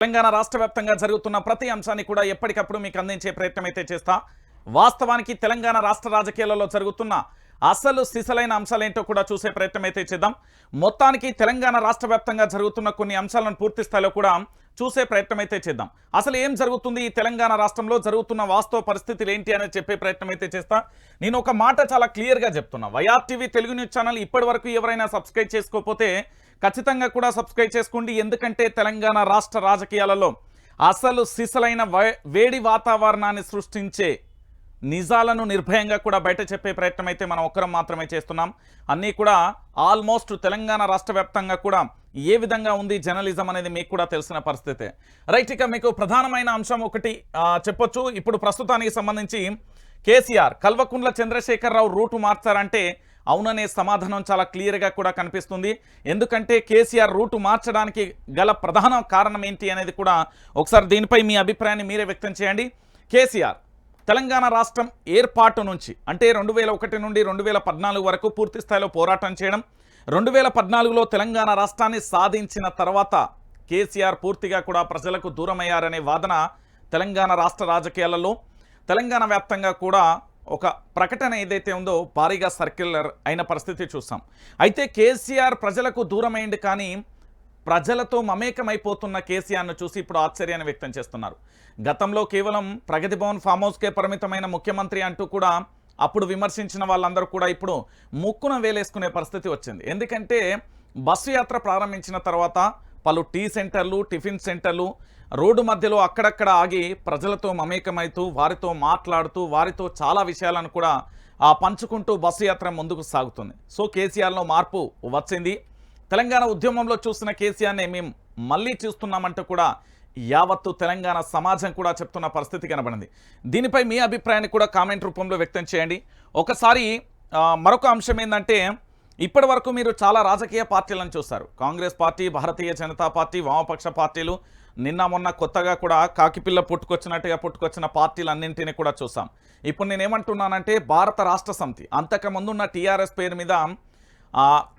తెలంగాణ రాష్ట్ర వ్యాప్తంగా జరుగుతున్న ప్రతి అంశాన్ని కూడా ఎప్పటికప్పుడు మీకు అందించే ప్రయత్నం అయితే చేస్తా. వాస్తవానికి తెలంగాణ రాష్ట్ర రాజకీయాలలో జరుగుతున్న అసలు సిసలైన అంశాలేంటో కూడా చూసే ప్రయత్నం అయితే చేద్దాం. మొత్తానికి తెలంగాణ రాష్ట్ర వ్యాప్తంగా జరుగుతున్న కొన్ని అంశాలను పూర్తి స్థాయిలో కూడా చూసే ప్రయత్నం అయితే చేద్దాం. అసలు ఏం జరుగుతుంది, ఈ తెలంగాణ రాష్ట్రంలో జరుగుతున్న వాస్తవ పరిస్థితులు ఏంటి అనేది చెప్పే ప్రయత్నం అయితే చేస్తా. నేను ఒక మాట చాలా క్లియర్గా చెప్తున్నా. వైఆర్టీవీ తెలుగు న్యూస్ ఛానల్ ఇప్పటి వరకు ఎవరైనా సబ్స్క్రైబ్ చేసుకోకపోతే ఖచ్చితంగా కూడా సబ్స్క్రైబ్ చేసుకోండి. ఎందుకంటే తెలంగాణ రాష్ట్ర రాజకీయాలలో అసలు సిసలైన వేడి వాతావరణాన్ని సృష్టించే నిజాలను నిర్భయంగా కూడా బయట చెప్పే ప్రయత్నం అయితే మనం ఒక్కరం మాత్రమే చేస్తున్నాం. అన్నీ కూడా ఆల్మోస్ట్ తెలంగాణ రాష్ట్ర వ్యాప్తంగా కూడా ఏ విధంగా ఉంది జర్నలిజం అనేది మీకు కూడా తెలిసిన పరిస్థితే. రైట్, ఇక మీకు ప్రధానమైన అంశం ఒకటి చెప్పొచ్చు. ఇప్పుడు ప్రస్తుతానికి సంబంధించి కేసీఆర్ కల్వకుంట్ల చంద్రశేఖరరావు రూటు మార్చారంటే అవుననే సమాధానం చాలా క్లియర్గా కూడా కనిపిస్తుంది. ఎందుకంటే కేసీఆర్ రూటు మార్చడానికి గల ప్రధాన కారణం ఏంటి అనేది కూడా ఒకసారి దీనిపై మీ అభిప్రాయాన్ని మీరే వ్యక్తం చేయండి. కేసీఆర్ తెలంగాణ రాష్ట్రం ఏర్పాటు నుంచి అంటే 2001 నుండి 2014 వరకు పూర్తి స్థాయిలో పోరాటం చేయడం, 2014లో తెలంగాణ రాష్ట్రాన్ని సాధించిన తర్వాత కేసీఆర్ పూర్తిగా కూడా ప్రజలకు దూరమయ్యారనే వాదన తెలంగాణ రాష్ట్ర రాజకీయాలలో తెలంగాణ వ్యాప్తంగా కూడా ఒక ప్రకటన ఏదైతే ఉందో భారీగా సర్క్యులర్ అయిన పరిస్థితి చూసాం. అయితే కేసీఆర్ ప్రజలకు దూరమైంది, కానీ ప్రజలతో మమేకమైపోతున్న కేసీఆర్ను చూసి ఇప్పుడు ఆశ్చర్యాన్ని వ్యక్తం చేస్తున్నారు. గతంలో కేవలం ప్రగతి భవన్ ఫామ్ హౌస్కే పరిమితమైన ముఖ్యమంత్రి అంటూ కూడా అప్పుడు విమర్శించిన వాళ్ళందరూ కూడా ఇప్పుడు ముక్కున వేలేసుకునే పరిస్థితి వచ్చింది. ఎందుకంటే బస్సు యాత్ర ప్రారంభించిన తర్వాత పలు టీ సెంటర్లు, టిఫిన్ సెంటర్లు రోడ్డు మధ్యలో అక్కడక్కడ ఆగి ప్రజలతో మమేకమైతూ వారితో మాట్లాడుతూ వారితో చాలా విషయాలను కూడా పంచుకుంటూ బస్సు యాత్ర ముందుకు సాగుతుంది. సో కేసీఆర్లో మార్పు వచ్చింది. తెలంగాణ ఉద్యమంలో చూసిన కేసీఆర్ని మేము మళ్ళీ చూస్తున్నామంటూ కూడా యావత్తు తెలంగాణ సమాజం కూడా చెప్తున్న పరిస్థితి కనబడింది. దీనిపై మీ అభిప్రాయాన్ని కూడా కామెంట్ రూపంలో వ్యక్తం చేయండి. ఒకసారి మరొక అంశం ఏంటంటే, ఇప్పటి వరకు మీరు చాలా రాజకీయ పార్టీలను చూస్తారు. కాంగ్రెస్ పార్టీ, భారతీయ జనతా పార్టీ, వామపక్ష పార్టీలు, నిన్న మొన్న కొత్తగా కూడా కాకిపిల్ల పుట్టుకొచ్చిన పార్టీలన్నింటినీ కూడా చూసాం. ఇప్పుడు నేనేమంటున్నానంటే భారత రాష్ట్ర సమితి, అంతకుముందున్న టీఆర్ఎస్ పేరు మీద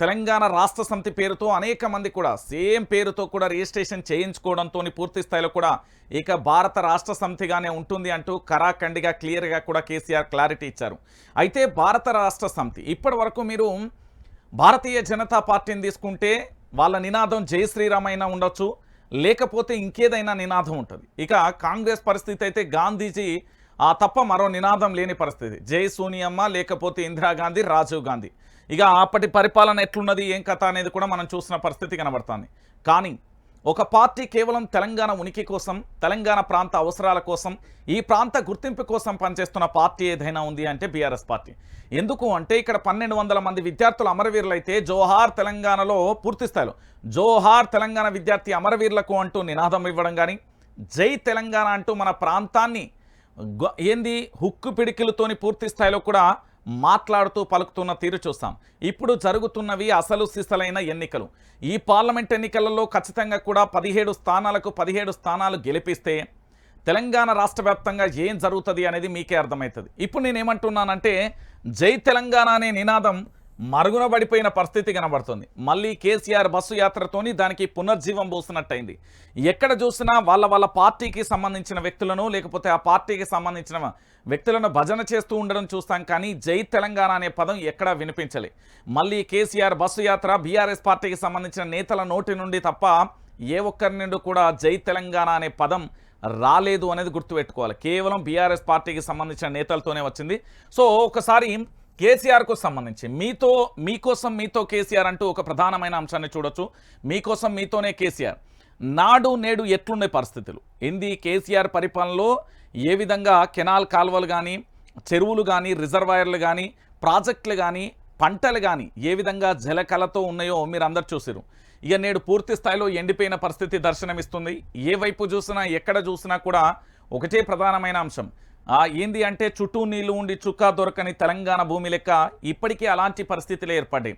తెలంగాణ రాష్ట్ర సమితి పేరుతో అనేక మంది కూడా సేమ్ పేరుతో కూడా రిజిస్ట్రేషన్ చేయించుకోవడంతో పూర్తి స్థాయిలో కూడా ఇక భారత రాష్ట్ర సమితిగానే ఉంటుంది అంటూ కరాఖండిగా క్లియర్గా కూడా కేసీఆర్ క్లారిటీ ఇచ్చారు. అయితే భారత రాష్ట్ర సమితి ఇప్పటి వరకు మీరు భారతీయ జనతా పార్టీని తీసుకుంటే వాళ్ళ నినాదం జై శ్రీరామ్ అయినా ఉండొచ్చు, లేకపోతే ఇంకేదైనా నినాదం ఉంటుంది. ఇక కాంగ్రెస్ పరిస్థితి అయితే గాంధీజీ తప్ప మరో నినాదం లేని పరిస్థితి. జై సోనియమ్మ, లేకపోతే ఇందిరాగాంధీ, రాజీవ్ గాంధీ. ఇక అప్పటి పరిపాలన ఎట్లున్నది, ఏం కథ అనేది కూడా మనం చూసిన పరిస్థితి కనబడుతుంది. కానీ ఒక పార్టీ కేవలం తెలంగాణ ఉనికి కోసం, తెలంగాణ ప్రాంత అవసరాల కోసం, ఈ ప్రాంత గుర్తింపు కోసం పనిచేస్తున్న పార్టీ ఏదైనా ఉంది అంటే బీఆర్ఎస్ పార్టీ. ఎందుకు అంటే ఇక్కడ 1200 మంది విద్యార్థులు అమరవీరులైతే జోహార్ తెలంగాణలో పూర్తి స్థాయిలో జోహార్ తెలంగాణ విద్యార్థి అమరవీరులకు అంటూ నినాదం ఇవ్వడం, కానీ జై తెలంగాణ అంటూ మన ప్రాంతాన్ని ఏంది హుక్కు పిడికిలతోని పూర్తి స్థాయిలో కూడా మాట్లాడుతూ పలుకుతున్న తీరు చూస్తాం. ఇప్పుడు జరుగుతున్నవి అసలు సిసలైన ఎన్నికలు. ఈ పార్లమెంట్ ఎన్నికలలో ఖచ్చితంగా కూడా 17 స్థానాలకు 17 స్థానాలు గెలిపిస్తే తెలంగాణ రాష్ట్ర వ్యాప్తంగా ఏం జరుగుతుంది అనేది మీకే అర్థమవుతుంది. ఇప్పుడు నేనేమంటున్నానంటే జై తెలంగాణ అనే నినాదం మరుగున పడిపోయిన పరిస్థితి కనబడుతుంది. మళ్ళీ కేసీఆర్ బస్సు యాత్రతోని దానికి పునర్జీవం పోసినట్టయింది. ఎక్కడ చూసినా వాళ్ళ పార్టీకి సంబంధించిన వ్యక్తులను, లేకపోతే ఆ పార్టీకి సంబంధించిన వ్యక్తులను భజన చేస్తూ ఉండడం చూస్తాం, కానీ జై తెలంగాణ అనే పదం ఎక్కడా వినిపించలే. మళ్ళీ కేసీఆర్ బస్సు యాత్ర బీఆర్ఎస్ పార్టీకి సంబంధించిన నేతల నోటి నుండి తప్ప ఏ ఒక్కరి నుండి కూడా జై తెలంగాణ అనే పదం రాలేదు అనేది గుర్తుపెట్టుకోవాలి. కేవలం బీఆర్ఎస్ పార్టీకి సంబంధించిన నేతలతోనే వచ్చింది. సో ఒకసారి కేసీఆర్కు సంబంధించి మీతో కేసీఆర్ అంటూ ఒక ప్రధానమైన అంశాన్ని చూడొచ్చు. మీకోసం మీతోనే కేసీఆర్. నాడు నేడు ఎట్లుండే పరిస్థితులు ఏంది, కేసీఆర్ పరిపాలనలో ఏ విధంగా కెనాల్ కాలువలు కానీ, చెరువులు కానీ, రిజర్వాయర్లు కానీ, ప్రాజెక్టులు కానీ, పంటలు కానీ ఏ విధంగా జలకళతో ఉన్నాయో మీరు అందరు చూసారు. ఇక నేడు పూర్తి స్థాయిలో ఎండిపోయిన పరిస్థితి దర్శనమిస్తుంది. ఏ వైపు చూసినా ఎక్కడ చూసినా కూడా ఒకటే ప్రధానమైన అంశం ఏంది అంటే చుట్టూ నీళ్లు ఉండి చుక్కా దొరకని తెలంగాణ భూమి లెక్క ఇప్పటికీ అలాంటి పరిస్థితులే ఏర్పడ్డాయి.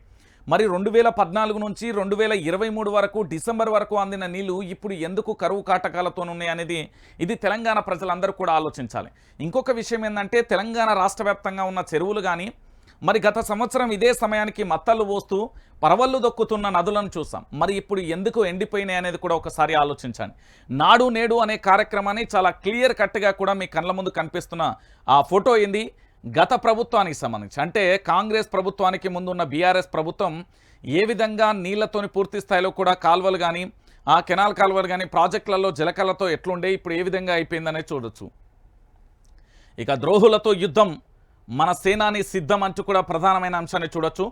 మరి 2014 నుంచి 2023 వరకు డిసెంబర్ వరకు అందిన నీళ్లు ఇప్పుడు ఎందుకు కరువు కాటకాలతో ఉన్నాయి అనేది ఇది తెలంగాణ ప్రజలందరూ కూడా ఆలోచించాలి. ఇంకొక విషయం ఏంటంటే తెలంగాణ రాష్ట్ర వ్యాప్తంగా ఉన్న చెరువులు కానీ, మరి గత సంవత్సరం ఇదే సమయానికి మత్తళ్ళు పోస్తూ పరవళ్ళు దొక్కుతున్న నదులను చూసాం. మరి ఇప్పుడు ఎందుకు ఎండిపోయినాయి అనేది కూడా ఒకసారి ఆలోచించండి. నాడు నేడు అనే కార్యక్రమాన్ని చాలా క్లియర్ కట్గా కూడా మీ కళ్ళ ముందు కనిపిస్తున్న ఆ ఫోటో ఏంది, గత ప్రభుత్వానికి సంబంధించి అంటే కాంగ్రెస్ ప్రభుత్వానికి ముందున్న బీఆర్ఎస్ ప్రభుత్వం ఏ విధంగా నీళ్లతోని పూర్తి స్థాయిలో కూడా కాల్వలు కానీ ఆ కెనాల్ కాల్వలు కానీ ప్రాజెక్టులలో జలకళతో ఎట్లుండే ఇప్పుడు ఏ విధంగా అయిపోయిందనే చూడొచ్చు. ఇక ద్రోహులతో యుద్ధం మన సేనాని సిద్ధం అంటూ కూడా ప్రధానమైన అంశాన్ని చూడొచ్చు.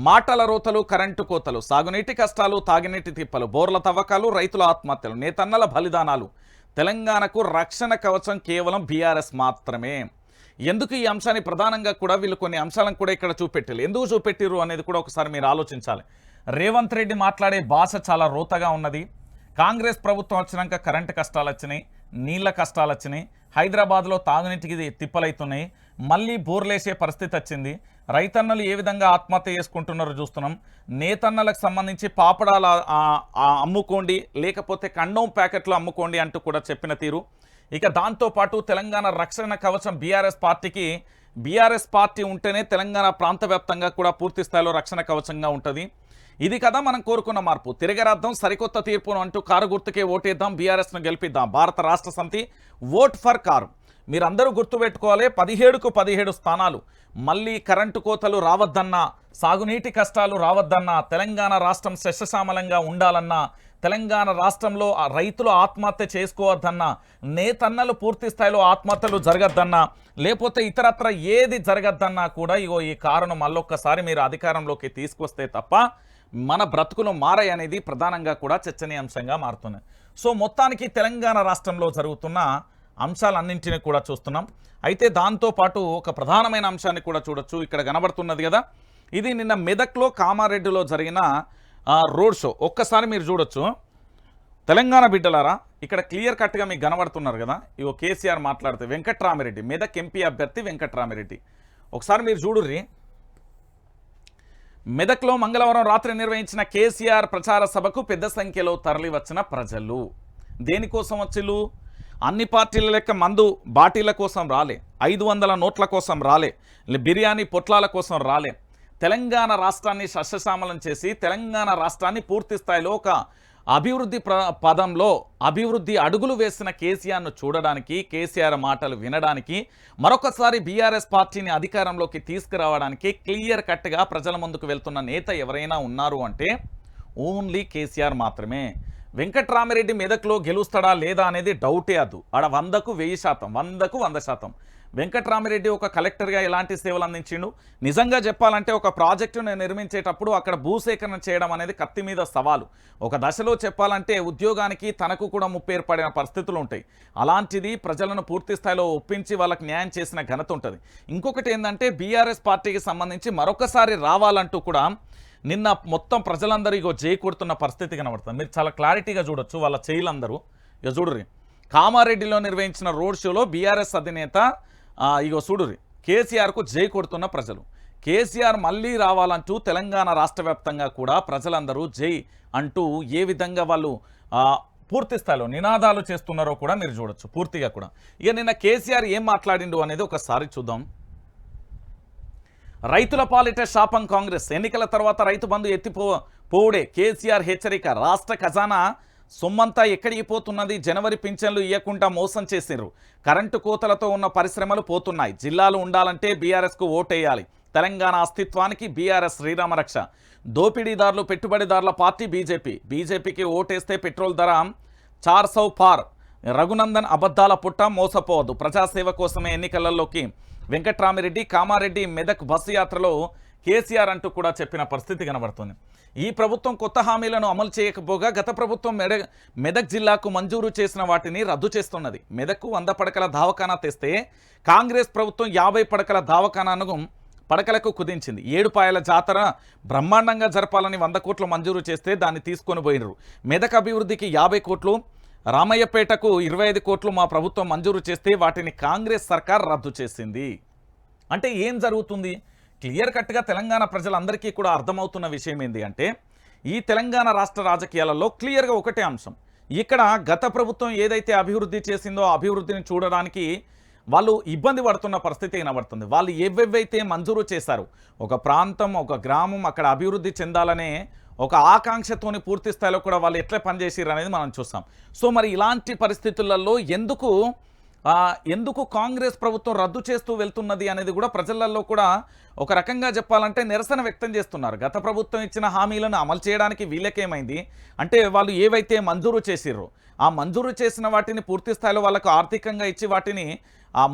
మాటల రోతలు, కరెంటు కోతలు, సాగునీటి కష్టాలు, తాగునీటి తిప్పలు, బోర్ల తవ్వకాలు, రైతుల ఆత్మహత్యలు, నేతన్నల బలిదానాలు, తెలంగాణకు రక్షణ కవచం కేవలం బీఆర్ఎస్ మాత్రమే. ఎందుకు ఈ అంశాన్ని ప్రధానంగా కూడా వీళ్ళు కొన్ని అంశాలను కూడా ఇక్కడ చూపెట్టారు. ఎందుకు చూపెట్టిరు అనేది కూడా ఒకసారి మీరు ఆలోచించాలి. రేవంత్ రెడ్డి మాట్లాడే భాష చాలా రోతగా ఉన్నది. కాంగ్రెస్ ప్రభుత్వం వచ్చినాక కరెంటు కష్టాలు వచ్చినాయి, నీళ్ల కష్టాలు వచ్చినాయి, హైదరాబాద్లో తాగునీటికి తిప్పలవుతున్నాయి, మళ్ళీ బోర్లేసే పరిస్థితి వచ్చింది, రైతన్నలు ఏ విధంగా ఆత్మహత్య చేసుకుంటున్నారో చూస్తున్నాం, నేతన్నలకు సంబంధించి పాపడాల అమ్ముకోండి లేకపోతే కండోం ప్యాకెట్లు అమ్ముకోండి అంటూ కూడా చెప్పిన తీరు. ఇక దాంతోపాటు తెలంగాణ రక్షణ కవచం బీఆర్ఎస్ పార్టీ ఉంటేనే తెలంగాణ ప్రాంత వ్యాప్తంగా కూడా పూర్తి స్థాయిలో రక్షణ కవచంగా ఉంటుంది. ఇది కదా మనం కోరుకున్న మార్పు. తిరగరాద్దాం, సరికొత్త తీర్పును అంటూ కారు గుర్తుకే ఓటేద్దాం, బీఆర్ఎస్ను గెలిపిద్దాం. భారత రాష్ట్ర సమితి ఓట్ ఫర్ కారు. మీరందరూ గుర్తుపెట్టుకోవాలి, 17కు 17 స్థానాలు. మళ్ళీ కరెంటు కోతలు రావద్దన్నా, సాగునీటి కష్టాలు రావద్దన్నా, తెలంగాణ రాష్ట్రం శస్యశ్యామలంగా ఉండాలన్నా, తెలంగాణ రాష్ట్రంలో రైతులు ఆత్మహత్య చేసుకోవద్దన్నా, నేతన్నలు పూర్తి స్థాయిలో ఆత్మహత్యలు జరగద్దన్నా, లేకపోతే ఇతరత్ర ఏది జరగద్దన్నా కూడా ఇగో ఈ కారణం మళ్ళొక్కసారి మీరు అధికారంలోకి తీసుకొస్తే తప్ప మన బ్రతుకులు మారాయి అనేది ప్రధానంగా కూడా చర్చనీయాంశంగా మారుతుంది. సో మొత్తానికి తెలంగాణ రాష్ట్రంలో జరుగుతున్న అంశాలన్నింటినీ కూడా చూస్తున్నాం. అయితే దాంతోపాటు ఒక ప్రధానమైన అంశాన్ని కూడా చూడొచ్చు. ఇక్కడ కనబడుతున్నది కదా, ఇది నిన్న మెదక్లో కామారెడ్డిలో జరిగిన రోడ్ షో. ఒక్కసారి మీరు చూడొచ్చు. తెలంగాణ బిడ్డలారా, ఇక్కడ క్లియర్ కట్గా మీకు కనబడుతున్నారు కదా, ఇగో కేసీఆర్ మాట్లాడితే వెంకట్రామిరెడ్డి, మెదక్ ఎంపీ అభ్యర్థి వెంకట్రామిరెడ్డి. ఒకసారి మీరు చూడుర్రి. మెదక్లో మంగళవారం రాత్రి నిర్వహించిన కేసీఆర్ ప్రచార సభకు పెద్ద సంఖ్యలో తరలి వచ్చిన ప్రజలు దేనికోసం వచ్చిళ్ళు? అన్ని పార్టీల లెక్క మందు బాటిల కోసం రాలే, 500 నోట్ల కోసం రాలే, బిర్యానీ పొట్లాల కోసం రాలే. తెలంగాణ రాష్ట్రాన్ని సస్యశ్యామలం చేసి తెలంగాణ రాష్ట్రాన్ని పూర్తి స్థాయిలో ఒక అభివృద్ధి పదంలో అభివృద్ధి అడుగులు వేసిన కేసీఆర్ను చూడడానికి, కేసీఆర్ మాటలు వినడానికి, మరొకసారి బీఆర్ఎస్ పార్టీని అధికారంలోకి తీసుకురావడానికి క్లియర్ కట్గా ప్రజల ముందుకు వెళ్తున్న నేత ఎవరైనా ఉన్నారు అంటే ఓన్లీ కేసీఆర్ మాత్రమే. వెంకట్రామిరెడ్డి మెదక్లో గెలుస్తాడా లేదా అనేది డౌటే. అది ఆడ 100కు 1000%, 100కు 100%. వెంకట్రామిరెడ్డి ఒక కలెక్టర్గా ఎలాంటి సేవలు అందించిండు? నిజంగా చెప్పాలంటే ఒక ప్రాజెక్టును నిర్మించేటప్పుడు అక్కడ భూసేకరణ చేయడం అనేది కత్తి మీద సవాలు. ఒక దశలో చెప్పాలంటే ఉద్యోగానికి తనకు కూడా ముప్పు ఏర్పడిన పరిస్థితులు ఉంటాయి. అలాంటిది ప్రజలను పూర్తి స్థాయిలో ఒప్పించి వాళ్ళకి న్యాయం చేసిన ఘనత ఉంటుంది. ఇంకొకటి ఏంటంటే బీఆర్ఎస్ పార్టీకి సంబంధించి మరొకసారి రావాలంటూ కూడా నిన్న మొత్తం ప్రజలందరూ ఇగో జై కొడుతున్న పరిస్థితి కనబడుతుంది. మీరు చాలా క్లారిటీగా చూడొచ్చు వాళ్ళ చేయిలందరూ. ఇక చూడుర్రి, కామారెడ్డిలో నిర్వహించిన రోడ్ షోలో బీఆర్ఎస్ అధినేత ఇగో చూడుర్రి కేసీఆర్కు జై కొడుతున్న ప్రజలు. కేసీఆర్ మళ్ళీ రావాలంటూ తెలంగాణ రాష్ట్ర వ్యాప్తంగా కూడా ప్రజలందరూ జై అంటూ ఏ విధంగా వాళ్ళు పూర్తి స్థాయిలో నినాదాలు చేస్తున్నారో కూడా మీరు చూడొచ్చు పూర్తిగా కూడా. ఇక నిన్న కేసీఆర్ ఏం మాట్లాడిండు అనేది ఒకసారి చూద్దాం. రైతుల పాలిట శాపం కాంగ్రెస్, ఎన్నికల తర్వాత రైతు బంధు పోవుడే కేసీఆర్ హెచ్చరిక. రాష్ట్ర ఖజానా సొమ్మంతా ఎక్కడికి పోతున్నది? జనవరి పింఛన్లు ఇవ్వకుండా మోసం చేసిర్రు. కరెంటు కోతలతో ఉన్న పరిశ్రమలు పోతున్నాయి. జిల్లాలు ఉండాలంటే బీఆర్ఎస్కు ఓటేయాలి. తెలంగాణ అస్తిత్వానికి బీఆర్ఎస్ శ్రీరామరక్ష. దోపిడీదారులు పెట్టుబడిదారుల పార్టీ బీజేపీకి ఓటేస్తే పెట్రోల్ ధర 400 పార్. రఘునందన్ అబద్ధాల పుట్ట, మోసపోవద్దు. ప్రజాసేవ కోసమే ఎన్నికలలోకి వెంకట్రామిరెడ్డి. కామారెడ్డి మెదక్ బస్సు యాత్రలో కేసీఆర్ అంటూ కూడా చెప్పిన పరిస్థితి కనబడుతుంది. ఈ ప్రభుత్వం కొత్త హామీలను అమలు చేయకపోగా గత ప్రభుత్వం మెదక్ జిల్లాకు మంజూరు చేసిన వాటిని రద్దు చేస్తున్నది. మెదక్కు 100 పడకల దవాఖానా తెస్తే కాంగ్రెస్ ప్రభుత్వం 50 పడకల దవాఖానాను పడకలకు కుదించింది. 7 పాయల జాతర బ్రహ్మాండంగా జరపాలని 100 కోట్లు మంజూరు చేస్తే దాన్ని తీసుకొని పోయినరు. మెదక్ అభివృద్ధికి 50 కోట్లు, రామయ్యపేటకు 25 కోట్లు మా ప్రభుత్వం మంజూరు చేస్తే వాటిని కాంగ్రెస్ సర్కార్ రద్దు చేసింది. అంటే ఏం జరుగుతుంది? క్లియర్ కట్గా తెలంగాణ ప్రజలందరికీ కూడా అర్థమవుతున్న విషయం ఏంటి అంటే ఈ తెలంగాణ రాష్ట్ర రాజకీయాలలో క్లియర్గా ఒకటే అంశం. ఇక్కడ గత ప్రభుత్వం ఏదైతే అభివృద్ధి చేసిందో అభివృద్ధిని చూడడానికి వాళ్ళు ఇబ్బంది పడుతున్న పరిస్థితి కనబడుతుంది. వాళ్ళు ఏవేవైతే మంజూరు చేశారు, ఒక ప్రాంతం, ఒక గ్రామం అక్కడ అభివృద్ధి చెందాలనే ఒక ఆకాంక్షతోని పూర్తి స్థాయిలో కూడా వాళ్ళు ఎట్లా పనిచేసారు అనేది మనం చూస్తాం. సో మరి ఇలాంటి పరిస్థితులలో ఎందుకు కాంగ్రెస్ ప్రభుత్వం రద్దు చేస్తూ వెళ్తున్నది అనేది కూడా ప్రజలలో కూడా ఒక రకంగా చెప్పాలంటే నిరసన వ్యక్తం చేస్తున్నారు. గత ప్రభుత్వం ఇచ్చిన హామీలను అమలు చేయడానికి వీళ్ళకేమైంది అంటే, వాళ్ళు ఏవైతే మంజూరు చేసిర్రో ఆ మంజూరు చేసిన వాటిని పూర్తి స్థాయిలో వాళ్ళకు ఆర్థికంగా ఇచ్చి వాటిని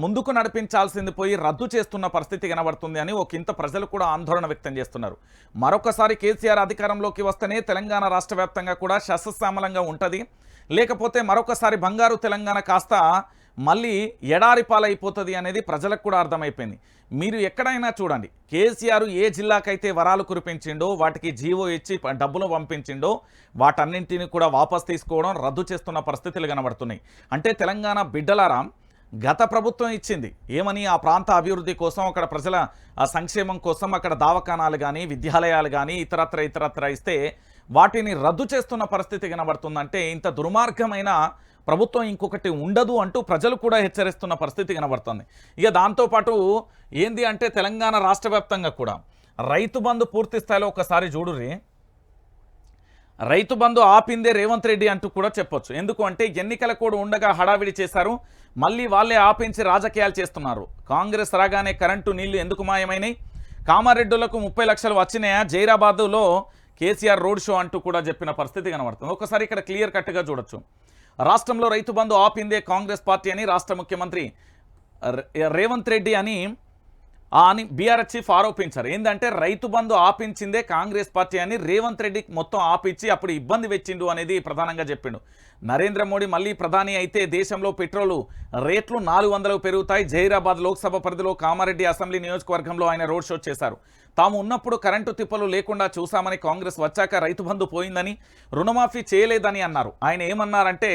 ముందుకు నడిపించాల్సింది పోయి రద్దు చేస్తున్న పరిస్థితి కనబడుతుంది అని ఒకంత ప్రజలు కూడా ఆందోళన వ్యక్తం చేస్తున్నారు. మరొకసారి కేసీఆర్ అధికారంలోకి వస్తేనే తెలంగాణ రాష్ట్ర వ్యాప్తంగా కూడా సస్యశ్యామలంగా ఉంటుంది, లేకపోతే మరొకసారి బంగారు తెలంగాణ కాస్త మళ్ళీ ఎడారి పాలైపోతుంది అనేది ప్రజలకు కూడా అర్థమైపోయింది. మీరు ఎక్కడైనా చూడండి, కేసీఆర్ ఏ జిల్లాకైతే వరాలు కురిపించిండో వాటికి జీవో ఇచ్చి డబ్బులు పంపించిండో వాటన్నింటినీ కూడా వాపస్ తీసుకోవడం, రద్దు చేస్తున్న పరిస్థితులు కనబడుతున్నాయి. అంటే తెలంగాణ బిడ్డలారా, గత ప్రభుత్వం ఇచ్చింది ఏమని, ఆ ప్రాంత అభివృద్ధి కోసం, అక్కడ ప్రజల సంక్షేమం కోసం అక్కడ దవాఖానాలు కానీ విద్యాలయాలు కానీ ఇతరత్ర ఇస్తే వాటిని రద్దు చేస్తున్న పరిస్థితి కనబడుతుందంటే ఇంత దుర్మార్గమైన ప్రభుత్వం ఇంకొకటి ఉండదు అంటూ ప్రజలు కూడా హెచ్చరిస్తున్న పరిస్థితి కనబడుతుంది. ఇక దాంతోపాటు ఏంది అంటే తెలంగాణ రాష్ట్ర వ్యాప్తంగా కూడా రైతు బంధు పూర్తి స్థాయిలో ఒకసారి చూడుర్రి, రైతు బంధు ఆపిందే రేవంత్ రెడ్డి అంటూ కూడా చెప్పొచ్చు. ఎందుకు అంటే ఎన్నికల కూడా ఉండగా హడావిడి చేశారు, మళ్ళీ వాళ్ళే ఆపించి రాజకీయాలు చేస్తున్నారు. కాంగ్రెస్ రాగానే కరెంటు నీళ్లు ఎందుకు మాయమైనాయి, కామారెడ్డులకు 30 లక్షలు వచ్చినాయా, జైరాబాదులో కేసీఆర్ రోడ్ షో అంటూ కూడా చెప్పిన పరిస్థితి కనబడుతుంది. ఒకసారి ఇక్కడ క్లియర్ కట్గా చూడొచ్చు. రాష్ట్రంలో రైతు బంధు ఆపిందే కాంగ్రెస్ పార్టీ అని రాష్ట్ర ముఖ్యమంత్రి రేవంత్ రెడ్డి అని బీఆర్ఎస్ చీఫ్ ఆరోపించారు. ఏంటంటే రైతు బంధు ఆపించిందే కాంగ్రెస్ పార్టీ అని రేవంత్ రెడ్డి మొత్తం ఆపించి అప్పుడు ఇబ్బంది వెచ్చిండు అనేది ప్రధానంగా చెప్పిండు. నరేంద్ర మోడీ మళ్ళీ ప్రధాని అయితే దేశంలో పెట్రోలు రేట్లు 400 పెరుగుతాయి. జహీరాబాద్ లోక్సభ పరిధిలో కామారెడ్డి అసెంబ్లీ నియోజకవర్గంలో ఆయన రోడ్ షో చేశారు. తాము ఉన్నప్పుడు కరెంటు తిప్పలు లేకుండా చూసామని, కాంగ్రెస్ వచ్చాక రైతు బంధు పోయిందని, రుణమాఫీ చేయలేదని అన్నారు. ఆయన ఏమన్నారంటే,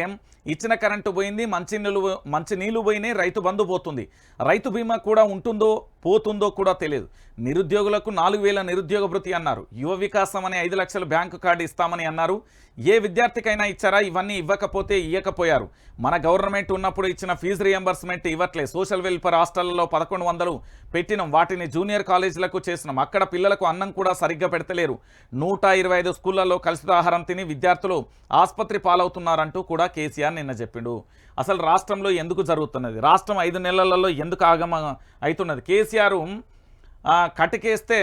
ఇచ్చిన కరెంటు పోయింది, మంచి నీళ్లు పోయినాయి, రైతు బంధు పోతుంది, రైతు బీమా కూడా ఉంటుందో పోతుందో కూడా తెలియదు, నిరుద్యోగులకు 4000 నిరుద్యోగ భృతి అన్నారు, యువ వికాసం అనే 5 లక్షల బ్యాంకు కార్డు ఇస్తామని అన్నారు. ఏ విద్యార్థికైనా ఇచ్చారా? ఇవన్నీ ఇవ్వకపోతే ఇవ్వకపోయారు. మన గవర్నమెంట్ ఉన్నప్పుడు ఇచ్చిన ఫీజు రియంబర్స్మెంట్ ఇవ్వట్లే. సోషల్ వెల్ఫేర్ హాస్టళ్లలో 1100 పెట్టినాం, వాటిని జూనియర్ కాలేజీలకు చేసినాం, అక్కడ పిల్లలకు అన్నం కూడా సరిగ్గా పెడతలేరు. 125 స్కూళ్లలో కలుషిత ఆహారం తిని విద్యార్థులు ఆసుపత్రి పాలవుతున్నారంటూ కూడా కేసీఆర్ నిన్న చెప్పిండు. అసలు రాష్ట్రంలో ఎందుకు జరుగుతున్నది, రాష్ట్రం 5 నెలలలో ఎందుకు ఆగమ అవుతున్నది, కేసీఆర్ కటికేస్తే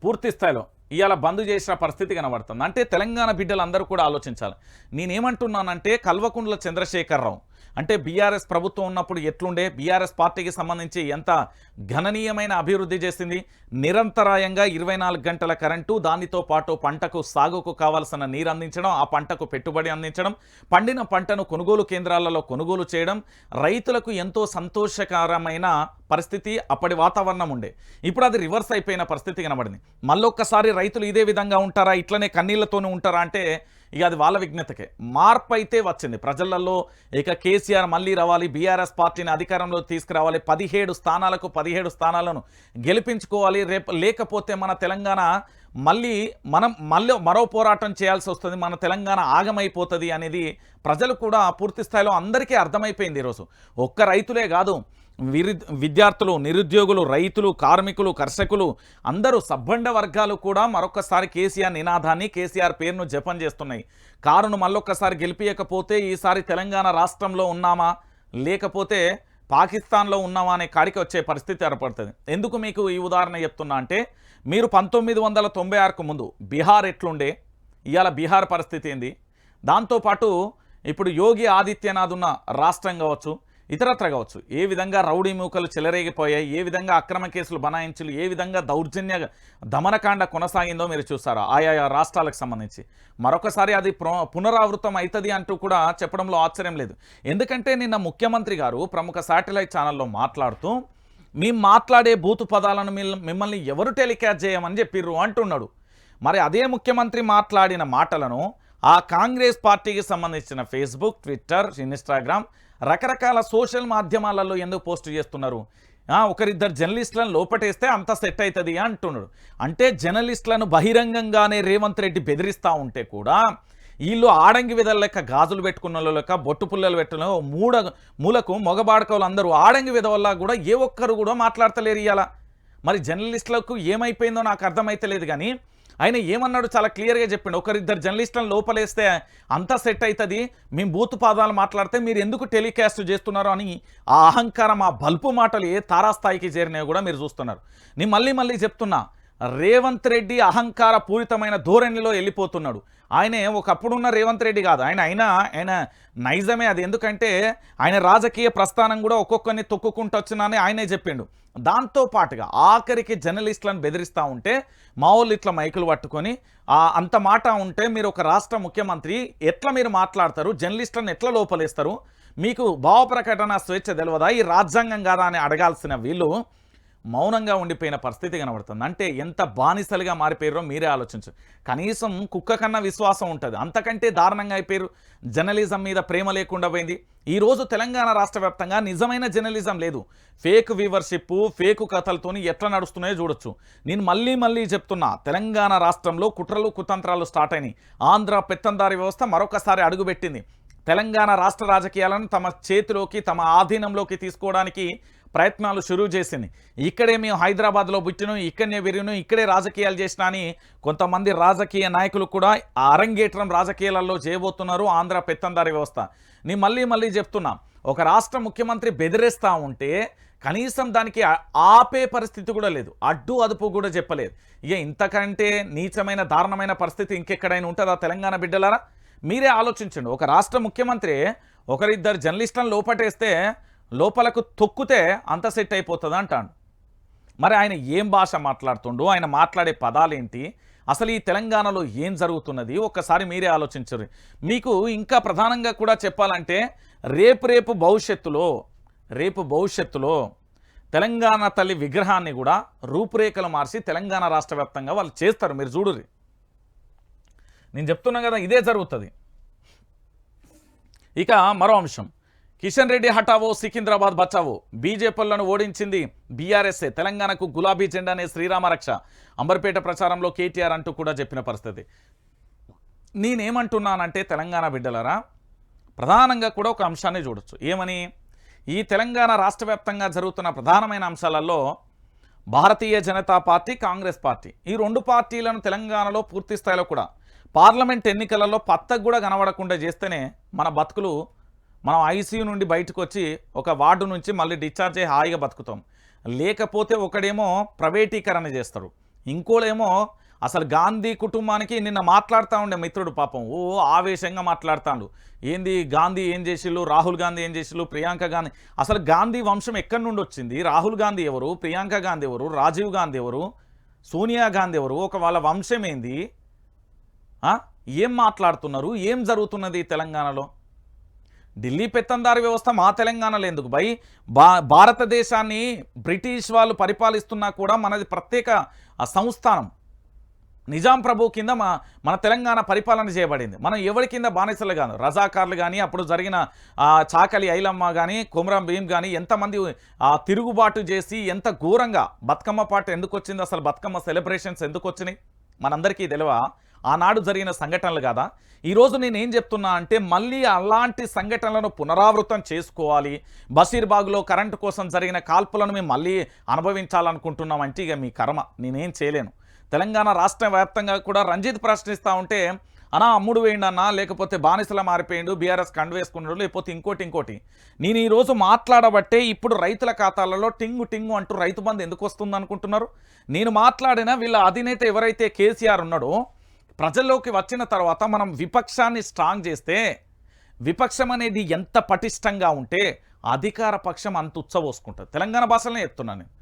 పూర్తి స్థాయిలో ఇవాళ బంద్ చేసిన పరిస్థితి కనబడుతుంది. అంటే తెలంగాణ బిడ్డలందరూ కూడా ఆలోచించాలి. నేనేమంటున్నానంటే, కల్వకుంట్ల చంద్రశేఖరరావు అంటే బీఆర్ఎస్ ప్రభుత్వం ఉన్నప్పుడు ఎట్లుండే, బీఆర్ఎస్ పార్టీకి సంబంధించి ఎంత గణనీయమైన అభివృద్ధి చేసింది, నిరంతరాయంగా 24 గంటల కరెంటు, దానితో పాటు పంటకు సాగుకు కావాల్సిన నీరు అందించడం, ఆ పంటకు పెట్టుబడి అందించడం, పండిన పంటను కొనుగోలు కేంద్రాలలో కొనుగోలు చేయడం, రైతులకు ఎంతో సంతోషకరమైన పరిస్థితి అప్పటి వాతావరణం ఉండే. ఇప్పుడు అది రివర్స్ అయిపోయిన పరిస్థితి కనబడింది. మళ్ళొక్కసారి రైతులు ఇదే విధంగా ఉంటారా, ఇట్లనే కన్నీళ్లతోనే ఉంటారా అంటే ఇక అది వాళ్ళ విజ్ఞతకే. మార్పు అయితే వచ్చింది ప్రజలలో. ఇక కేసీఆర్ మళ్ళీ రావాలి, బీఆర్ఎస్ పార్టీని అధికారంలో తీసుకురావాలి, 17 స్థానాలకు 17 స్థానాలను గెలిపించుకోవాలి. లేకపోతే మన తెలంగాణ మనం మరో పోరాటం చేయాల్సి వస్తుంది, మన తెలంగాణ ఆగమైపోతుంది అనేది ప్రజలు కూడా పూర్తి స్థాయిలో అందరికీ అర్థమైపోయింది. ఈరోజు ఒక్క రైతులే కాదు, విద్యార్థులు, నిరుద్యోగులు, రైతులు, కార్మికులు, కర్షకులు అందరూ సబ్బండ వర్గాలు కూడా మరొకసారి కేసీఆర్ నినాదాన్ని, కేసీఆర్ పేరును జపం చేస్తున్నాయి. కారును మళ్ళొక్కసారి గెలిపించకపోతే ఈసారి తెలంగాణ రాష్ట్రంలో ఉన్నామా లేకపోతే పాకిస్తాన్లో ఉన్నామా అనే కాడికి వచ్చే పరిస్థితి ఏర్పడుతుంది. ఎందుకు మీకు ఈ ఉదాహరణ చెప్తున్నా అంటే, మీరు 1996కు ముందు బీహార్ ఎట్లుండే, ఇవాళ బీహార్ పరిస్థితి ఏంది, దాంతోపాటు ఇప్పుడు యోగి ఆదిత్యనాథ్ ఉన్న రాష్ట్రం కావచ్చు, ఇతరత్ర కావచ్చు, ఏ విధంగా రౌడీ మూకలు చెలరేగిపోయాయి, ఏ విధంగా అక్రమ కేసులు బనాయించులు, ఏ విధంగా దౌర్జన్య దమనకాండ కొనసాగిందో మీరు చూసారా ఆయా రాష్ట్రాలకు సంబంధించి. మరొకసారి అది పునరావృతం అవుతుంది అంటూ కూడా చెప్పడంలో ఆశ్చర్యం లేదు. ఎందుకంటే నిన్న ముఖ్యమంత్రి గారు ప్రముఖ శాటిలైట్ ఛానల్లో మాట్లాడుతూ, మేము మాట్లాడే బూతు పదాలను మిమ్మల్ని ఎవరు టెలికాస్ట్ చేయమని చెప్పిర్రు అంటున్నాడు. మరి అదే ముఖ్యమంత్రి మాట్లాడిన మాటలను ఆ కాంగ్రెస్ పార్టీకి సంబంధించిన ఫేస్బుక్, ట్విట్టర్, ఇన్స్టాగ్రామ్ రకరకాల సోషల్ మాధ్యమాలలో ఎందుకు పోస్ట్ చేస్తున్నారు? ఒకరిద్దరు జర్నలిస్టులను లోపటేస్తే అంత సెట్ అవుతుంది అంటున్నాడు. అంటే జర్నలిస్టులను బహిరంగంగానే రేవంత్ రెడ్డి బెదిరిస్తూ ఉంటే కూడా వీళ్ళు ఆడంగి విధల లెక్క గాజులు పెట్టుకున్న లెక్క బొట్టు పుల్లలు పెట్టిన మూలకు మొగబాడకవులు అందరూ ఆడంగి విధవల్లా కూడా ఏ ఒక్కరు కూడా మాట్లాడతలేరు ఇవాళ. మరి జర్నలిస్టులకు ఏమైపోయిందో నాకు అర్థమైతలేదు. కానీ ఆయన ఏమన్నాడు చాలా క్లియర్గా చెప్పిండు. ఒకరిద్దరు జర్నలిస్టులను లోపలేస్తే అంతా సెట్ అవుతుంది, మేము బూతు పాదాలు మాట్లాడితే మీరు ఎందుకు టెలికాస్ట్ చేస్తున్నారు అని ఆ అహంకారం, ఆ బల్పు మాటలు ఏ తారాస్థాయికి చేరినాయో కూడా మీరు చూస్తున్నారు. నేను మళ్ళీ చెప్తున్నా, రేవంత్ రెడ్డి అహంకార పూరితమైన ధోరణిలో వెళ్ళిపోతున్నాడు. ఆయనే ఒకప్పుడున్న రేవంత్ రెడ్డి కాదు, ఆయన నైజమే అది. ఎందుకంటే ఆయన రాజకీయ ప్రస్థానం కూడా ఒక్కొక్కరిని తొక్కుకుంటూ వచ్చినని ఆయనే చెప్పిండు. దాంతో పాటుగా ఆఖరికి జర్నలిస్టులను బెదిరిస్తూ ఉంటే మా వాళ్ళు ఇట్లా మైకులు పట్టుకొని అంత మాట ఉంటే మీరు ఒక రాష్ట్ర ముఖ్యమంత్రి ఎట్లా మీరు మాట్లాడతారు, జర్నలిస్టులను ఎట్లా లోపలేస్తారు, మీకు భావ ప్రకటన స్వేచ్ఛ తెలియదా, ఈ రాజ్యాంగం కాదా అని అడగాల్సిన వీళ్ళు మౌనంగా ఉండిపోయిన పరిస్థితి కనబడుతుంది. అంటే ఎంత బానిసలుగా మారిపోయారో మీరే ఆలోచించు. కనీసం కుక్క కన్నా విశ్వాసం ఉంటుంది, అంతకంటే దారుణంగా అయిపోయారు. జర్నలిజం మీద ప్రేమ లేకుండా పోయింది. ఈరోజు తెలంగాణ రాష్ట్ర వ్యాప్తంగా నిజమైన జర్నలిజం లేదు. ఫేక్ వ్యూవర్షిప్, ఫేక్ కథలతోని ఎట్లా నడుస్తున్నాయో చూడొచ్చు. నేను మళ్ళీ చెప్తున్నా, తెలంగాణ రాష్ట్రంలో కుట్రలు కుతంత్రాలు స్టార్ట్ అయినాయి. ఆంధ్ర పెత్తందారి వ్యవస్థ మరొకసారి అడుగుపెట్టింది. తెలంగాణ రాష్ట్ర రాజకీయాలను తమ చేతిలోకి, తమ ఆధీనంలోకి తీసుకోవడానికి ప్రయత్నాలు షురూ చేసింది. ఇక్కడే మేము హైదరాబాద్లో పుట్టినాం, ఇక్కడనే పెరిగినాం, ఇక్కడే రాజకీయాలు చేసినా అని కొంతమంది రాజకీయ నాయకులు కూడా అరంగేట్రం రాజకీయాలలో చేయబోతున్నారు ఆంధ్ర పెత్తందారి వ్యవస్థ. నేను మళ్ళీ చెప్తున్నా, ఒక రాష్ట్ర ముఖ్యమంత్రి బెదిరిస్తూ ఉంటే కనీసం దానికి ఆపే పరిస్థితి కూడా లేదు, అడ్డు అదుపు కూడా చెప్పలేదు. ఇక ఇంతకంటే నీచమైన దారుణమైన పరిస్థితి ఇంకెక్కడైనా ఉంటుందా తెలంగాణ బిడ్డలారా? మీరే ఆలోచించండి. ఒక రాష్ట్ర ముఖ్యమంత్రి ఒకరిద్దరు జర్నలిస్టులను లోపటేస్తే లోపలకు తొక్కితే అంత సెట్ అయిపోతుంది అంటాడు. మరి ఆయన ఏం భాష మాట్లాడుతుండో, ఆయన మాట్లాడే పదాలేంటి, అసలు ఈ తెలంగాణలో ఏం జరుగుతున్నది ఒక్కసారి మీరే ఆలోచించరు. మీకు ఇంకా ప్రధానంగా కూడా చెప్పాలంటే రేపు భవిష్యత్తులో తెలంగాణ తల్లి విగ్రహాన్ని కూడా రూపురేఖలు మార్చి తెలంగాణ రాష్ట్ర వ్యాప్తంగా వాళ్ళు చేస్తారు. మీరు చూడుర్రి, నేను చెప్తున్నా కదా, ఇదే జరుగుతుంది. ఇక మరో అంశం, కిషన్ రెడ్డి హఠావో, సికింద్రాబాద్ బచావో, బీజేపీలను ఓడించింది బీఆర్ఎస్ఏ, తెలంగాణకు గులాబీ జెండానే శ్రీరామరక్ష, అంబర్పేట ప్రచారంలో కేటీఆర్ అంటూ కూడా చెప్పిన పరిస్థితి. నేనేమంటున్నానంటే తెలంగాణ బిడ్డలారా, ప్రధానంగా కూడా ఒక అంశాన్ని చూడొచ్చు. ఏమని? ఈ తెలంగాణ రాష్ట్ర వ్యాప్తంగా జరుగుతున్న ప్రధానమైన అంశాలలో భారతీయ జనతా పార్టీ, కాంగ్రెస్ పార్టీ, ఈ రెండు పార్టీలను తెలంగాణలో పూర్తి స్థాయిలో కూడా పార్లమెంట్ ఎన్నికలలో పత్తకు కూడా కనబడకుండా చేస్తేనే మన బతుకులు, మనం ఐసీయూ నుండి బయటకు వచ్చి ఒక వార్డు నుంచి మళ్ళీ డిశ్చార్జ్ అయ్యి హాయిగా బతుకుతాం. లేకపోతే ఒకడేమో ప్రైవేటీకరణ చేస్తారు, ఇంకోడేమో అసలు గాంధీ కుటుంబానికి నిన్న మాట్లాడుతూ ఉండే మిత్రుడు పాపం ఆవేశంగా మాట్లాడుతాడు. ఏంది గాంధీ ఏం చేసిళ్ళు, రాహుల్ గాంధీ ఏం చేసిళ్ళు, ప్రియాంక గాంధీ, అసలు గాంధీ వంశం ఎక్కడి నుండి వచ్చింది, రాహుల్ గాంధీ ఎవరు, ప్రియాంక గాంధీ ఎవరు, రాజీవ్ గాంధీ ఎవరు, సోనియా గాంధీ ఎవరు, ఒక వాళ్ళ వంశం ఏంది, ఏం మాట్లాడుతున్నారు, ఏం జరుగుతున్నది తెలంగాణలో? ఢిల్లీ పెత్తందారి వ్యవస్థ మా తెలంగాణలో ఎందుకు భయ్? భారతదేశాన్ని బ్రిటిష్ వాళ్ళు పరిపాలిస్తున్నా కూడా మనది ప్రత్యేక సంస్థానం, నిజాం ప్రభు కింద మన తెలంగాణ పరిపాలన చేయబడింది. మనం ఎవరి కింద బానిసలు కాదు. రజాకార్లు కానీ, అప్పుడు జరిగిన చాకలి ఐలమ్మ కానీ, కొమరం భీం కానీ ఎంతమంది తిరుగుబాటు చేసి ఎంత ఘోరంగా బతుకమ్మ పాట ఎందుకు వచ్చింది, అసలు బతుకమ్మ సెలబ్రేషన్స్ ఎందుకు వచ్చినాయి మనందరికీ తెలియవా? ఆనాడు జరిగిన సంఘటనలు కదా. ఈరోజు నేనేం చెప్తున్నా అంటే మళ్ళీ అలాంటి సంఘటనలను పునరావృతం చేసుకోవాలి. బషీర్బాగ్లో కరెంటు కోసం జరిగిన కాల్పులను మేము మళ్ళీ అనుభవించాలనుకుంటున్నామంటే ఇక మీ కర్మ, నేనేం చేయలేను. తెలంగాణ రాష్ట్ర వ్యాప్తంగా కూడా రంజిత్ ప్రశ్నిస్తూ ఉంటే అమ్ముడు వేయండన్నా, లేకపోతే బానిసలా మారిపోయిండు, బీఆర్ఎస్ కండువేసుకున్నాడు, లేకపోతే ఇంకోటి. నేను ఈరోజు మాట్లాడబట్టే ఇప్పుడు రైతుల ఖాతాలలో టింగు అంటూ రైతు బంధు ఎందుకు వస్తుంది అనుకుంటున్నారు? నేను మాట్లాడిన వీళ్ళ అధినేత ఎవరైతే కేసీఆర్ ఉన్నాడో, ప్రజల్లోకి వచ్చిన తర్వాత మనం విపక్షాన్ని స్ట్రాంగ్ చేస్తే, విపక్షం అనేది ఎంత పటిష్టంగా ఉంటే అధికార పక్షం అంత ఉచ్చబోసుకుంటుంది. తెలంగాణ భాషలోనే చెప్తున్నాను నేను.